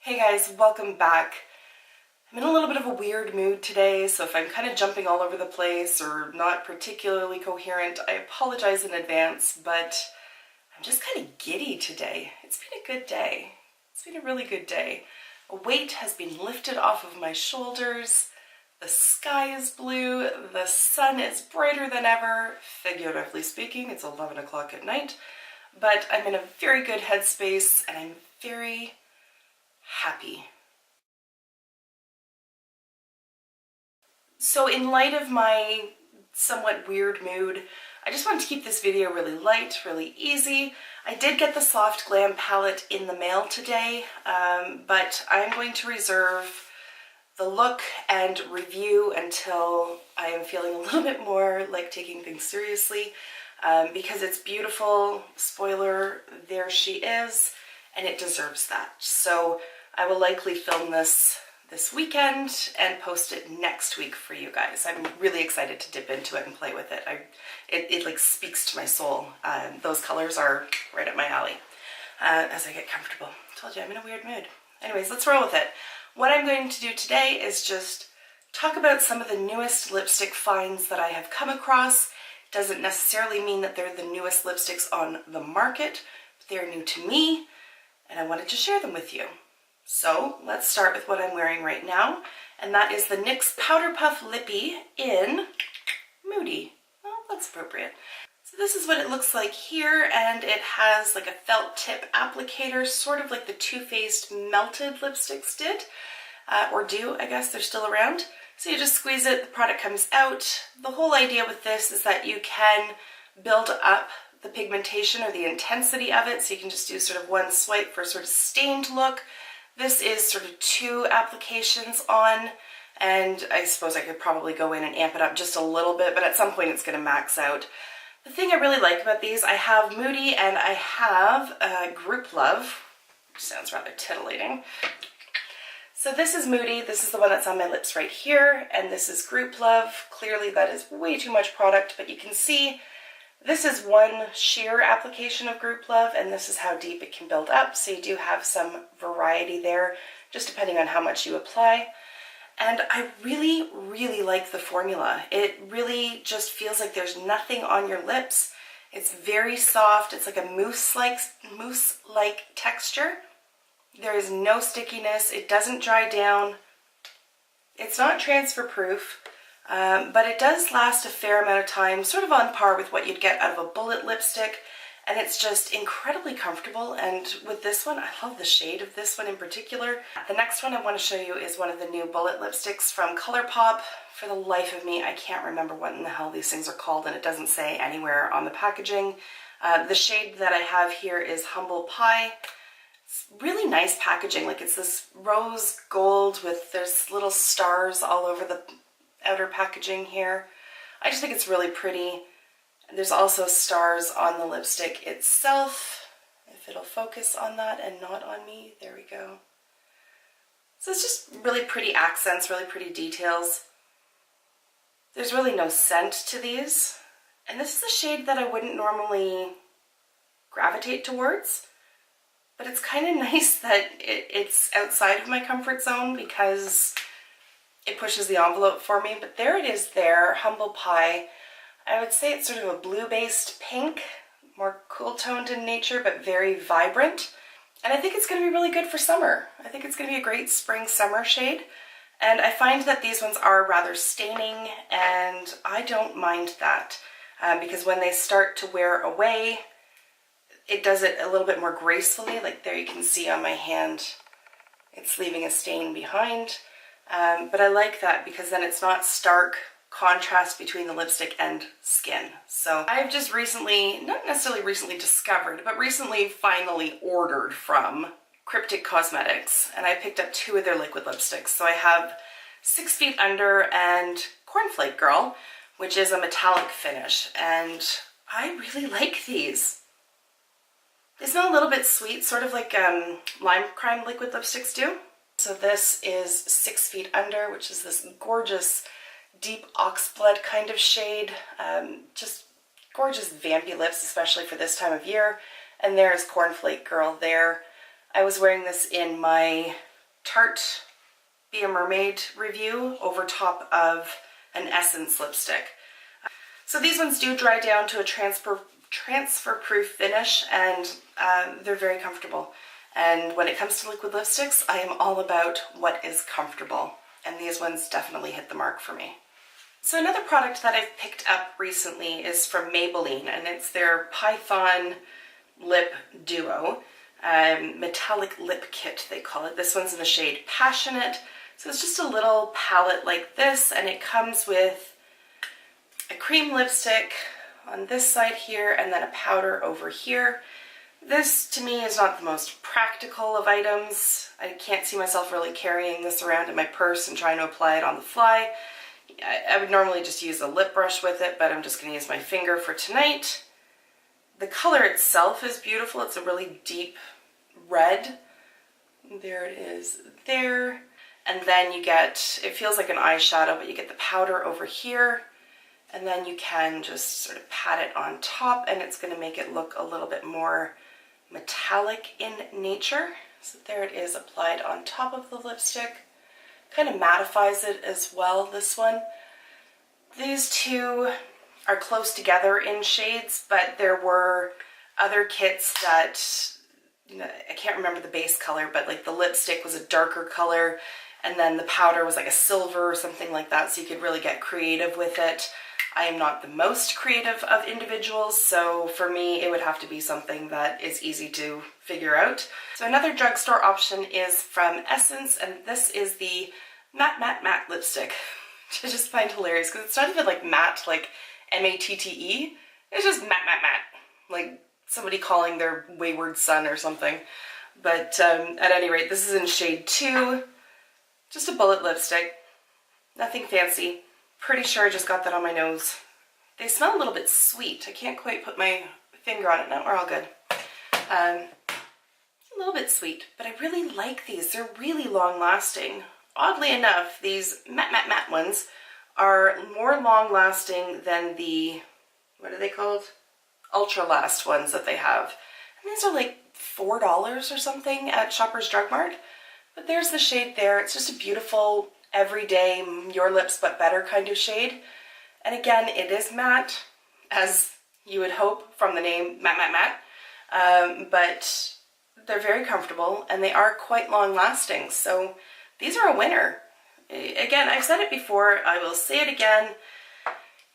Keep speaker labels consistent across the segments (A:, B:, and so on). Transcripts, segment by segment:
A: Hey guys, welcome back. I'm in a little bit of a weird mood today, so if I'm kind of jumping all over the place or not particularly coherent, I apologize in advance, but I'm just kind of giddy today. It's been a good day. It's been a really good day. A weight has been lifted off of my shoulders, the sky is blue, the sun is brighter than ever, figuratively speaking, it's 11 o'clock at night, but I'm in a very good headspace and I'm very happy. So in light of my somewhat weird mood, I just wanted to keep this video really light, really easy. I did get the Soft Glam palette in the mail today, but I'm going to reserve the look and review until I am feeling a little bit more like taking things seriously, because it's beautiful. Spoiler, there she is, and it deserves that. So I will likely film this weekend and post it next week for you guys. I'm really excited to dip into it and play with it. It like speaks to my soul. Those colors are right up my alley as I get comfortable. I told you I'm in a weird mood. Anyways, let's roll with it. What I'm going to do today is just talk about some of the newest lipstick finds that I have come across. Doesn't necessarily mean that they're the newest lipsticks on the market, but they're new to me and I wanted to share them with you. So let's start with what I'm wearing right now, and that is the NYX Powder Puff Lippie in Moody. Well, that's appropriate. So this is what it looks like here, and it has like a felt tip applicator, sort of like the Too Faced melted lipsticks did, or do, I guess, they're still around. So you just squeeze it, the product comes out. The whole idea with this is that you can build up the pigmentation or the intensity of it, so you can just do sort of one swipe for a sort of stained look. This is sort of 2 applications on, and I suppose I could probably go in and amp it up just a little bit, but at some point it's going to max out. The thing I really like about these, I have Moody and I have Group Love, which sounds rather titillating. So this is Moody, this is the one that's on my lips right here, and this is Group Love. Clearly that is way too much product, but you can see this is one sheer application of Group Love, and this is how deep it can build up, so you do have some variety there, just depending on how much you apply. And I really, really like the formula. It really just feels like there's nothing on your lips. It's very soft, it's like a mousse-like texture. There is no stickiness, it doesn't dry down. It's not transfer proof. But it does last a fair amount of time, sort of on par with what you'd get out of a bullet lipstick, and it's just incredibly comfortable. And with this one, I love the shade of this one in particular. The next one I want to show you is one of the new bullet lipsticks from Colourpop. For the life of me, I can't remember what in the hell these things are called, and it doesn't say anywhere on the packaging. The shade that I have here is Humble Pie. It's really nice packaging, like it's this rose gold with there's little stars all over the outer packaging here. I just think it's really pretty. There's also stars on the lipstick itself, if it'll focus on that and not on me. There we go. So it's just really pretty accents, really pretty details. There's really no scent to these, and this is a shade that I wouldn't normally gravitate towards, but it's kind of nice that it's outside of my comfort zone because it pushes the envelope for me. But there it is there, Humble Pie. I would say it's sort of a blue-based pink, more cool-toned in nature, but very vibrant. And I think it's going to be really good for summer. I think it's going to be a great spring-summer shade. And I find that these ones are rather staining, and I don't mind that. Because when they start to wear away, it does it a little bit more gracefully. Like there you can see on my hand, it's leaving a stain behind. But I like that because then it's not stark contrast between the lipstick and skin. So I've just recently, not necessarily recently discovered, but recently finally ordered from Cryptic Cosmetics, and I picked up 2 of their liquid lipsticks. So I have 6 Feet Under and Cornflake Girl, which is a metallic finish, and I really like these. They smell a little bit sweet, sort of like lime crime liquid lipsticks do. So this is 6 Feet Under, which is this gorgeous deep oxblood kind of shade. Just gorgeous vampy lips, especially for this time of year. And there's Cornflake Girl there. I was wearing this in my Tarte Be a Mermaid review over top of an Essence lipstick. So these ones do dry down to a transfer-proof finish, and they're very comfortable. And when it comes to liquid lipsticks, I am all about what is comfortable, and these ones definitely hit the mark for me. So another product that I've picked up recently is from Maybelline, and it's their Python Lip Duo. Metallic lip kit, they call it. This one's in the shade Passionate. So it's just a little palette like this, and it comes with a cream lipstick on this side here and then a powder over here. This to me is not the most practical of items. I can't see myself really carrying this around in my purse and trying to apply it on the fly. I would normally just use a lip brush with it, but I'm just going to use my finger for tonight. The color itself is beautiful. It's a really deep red. There it is there. And then you get, it feels like an eyeshadow, but you get the powder over here. And then you can just sort of pat it on top, and it's going to make it look a little bit more metallic in nature. So there it is applied on top of the lipstick. Kind of mattifies it as well, this one. These two are close together in shades, but there were other kits that, you know, I can't remember the base color, but like the lipstick was a darker color, and then the powder was like a silver or something like that, so you could really get creative with it. I am not the most creative of individuals, so for me it would have to be something that is easy to figure out. So another drugstore option is from Essence, and this is the Matte Matte Matte lipstick, which I just find hilarious because it's not even like matte, like M-A-T-T-E. It's just matte matte matte, like somebody calling their wayward son or something. But at any rate, this is in shade 2, just a bullet lipstick, nothing fancy. Pretty sure I just got that on my nose. They smell a little bit sweet. I can't quite put my finger on it. No, we're all good. A little bit sweet, but I really like these. They're really long lasting. Oddly enough, these matte matte matte ones are more long lasting than the, what are they called? Ultra Last ones that they have. And these are like $4 or something at Shoppers Drug Mart. But there's the shade there. It's just a beautiful, everyday, your lips but better kind of shade. And again, it is matte, as you would hope from the name Matte Matte Matte. But they're very comfortable and they are quite long lasting. So these are a winner. Again, I've said it before, I will say it again.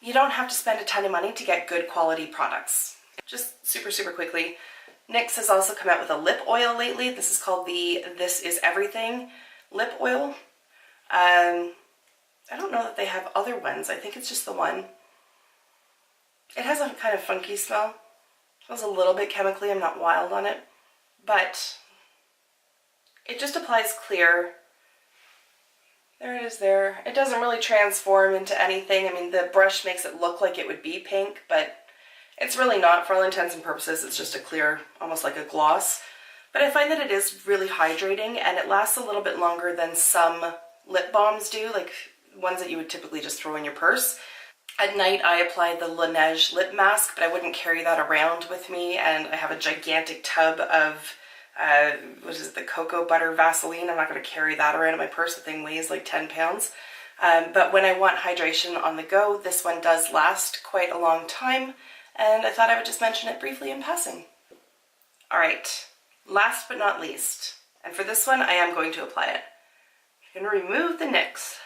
A: You don't have to spend a ton of money to get good quality products. Just super quickly, NYX has also come out with a lip oil lately. This is called the This Is Everything lip oil. I don't know that they have other ones. I think it's just the one. It has a kind of funky smell. It smells a little bit chemically. I'm not wild on it. But it just applies clear. There it is there. It doesn't really transform into anything. I mean, the brush makes it look like it would be pink, but it's really not. For all intents and purposes, it's just a clear, almost like a gloss. But I find that it is really hydrating, and it lasts a little bit longer than some lip balms do, like ones that you would typically just throw in your purse. At night, I apply the Laneige lip mask, but I wouldn't carry that around with me, and I have a gigantic tub of what is it, the cocoa butter Vaseline. I'm not going to carry that around in my purse. The thing weighs like 10 pounds. But when I want hydration on the go, this one does last quite a long time, and I thought I would just mention it briefly in passing. Alright, last but not least, and for this one I am going to apply it. I'm going to remove the NYX.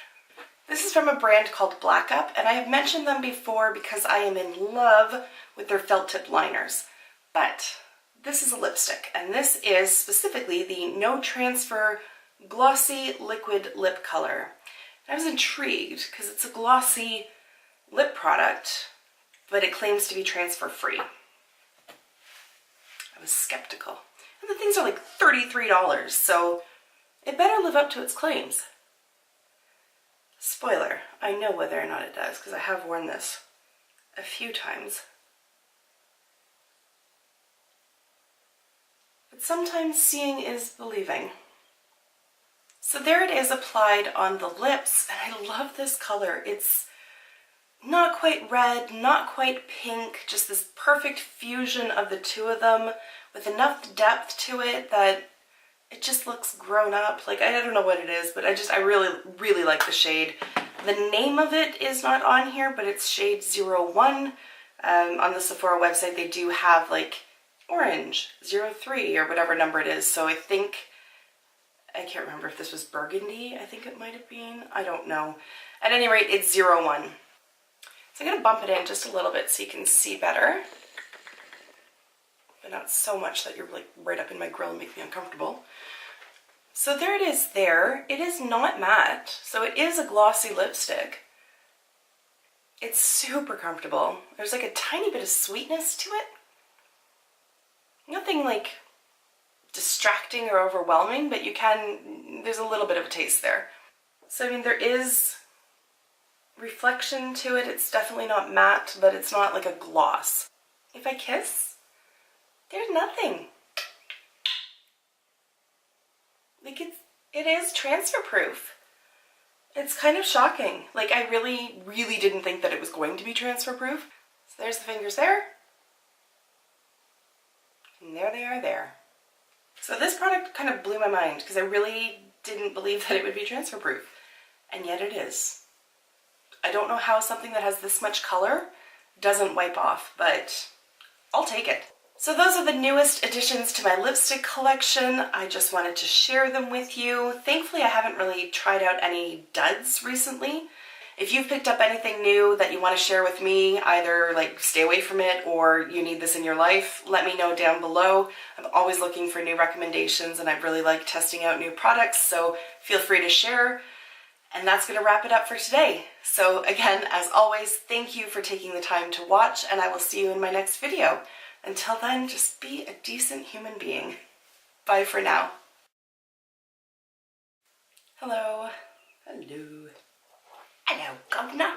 A: This is from a brand called Black Up, and I have mentioned them before because I am in love with their felt tip liners. But this is a lipstick, and this is specifically the No Transfer Glossy Liquid Lip Color. I was intrigued because it's a glossy lip product, but it claims to be transfer free. I was skeptical. And the things are like $33, so it better live up to its claims. Spoiler, I know whether or not it does because I have worn this a few times. But sometimes seeing is believing. So there it is applied on the lips, and I love this color. It's not quite red, not quite pink, just this perfect fusion of the two of them with enough depth to it that it just looks grown up. Like, I don't know what it is, but I really, really like the shade. The name of it is not on here, but it's shade 01. On the Sephora website, they do have like orange 03 or whatever number it is. So I can't remember if this was burgundy. I think it might have been. I don't know. At any rate, it's 01. So I'm going to bump it in just a little bit so you can see better. But not so much that you're like right up in my grill and make me uncomfortable. So there it is there. It is not matte, so it is a glossy lipstick. It's super comfortable. There's like a tiny bit of sweetness to it. Nothing like distracting or overwhelming, but there's a little bit of a taste there. So I mean, there is reflection to it. It's definitely not matte, but it's not like a gloss. If I kiss, there's nothing. Like it is transfer proof. It's kind of shocking. Like, I really, really didn't think that it was going to be transfer proof. So there's the fingers there. And there they are there. So this product kind of blew my mind because I really didn't believe that it would be transfer proof. And yet it is. I don't know how something that has this much color doesn't wipe off, but I'll take it. So those are the newest additions to my lipstick collection. I just wanted to share them with you. Thankfully, I haven't really tried out any duds recently. If you've picked up anything new that you want to share with me, either like stay away from it or you need this in your life, let me know down below. I'm always looking for new recommendations and I really like testing out new products, so feel free to share. And that's going to wrap it up for today. So again, as always, thank you for taking the time to watch, and I will see you in my next video. Until then, just be a decent human being. Bye for now. Hello. Hello. Hello, governor.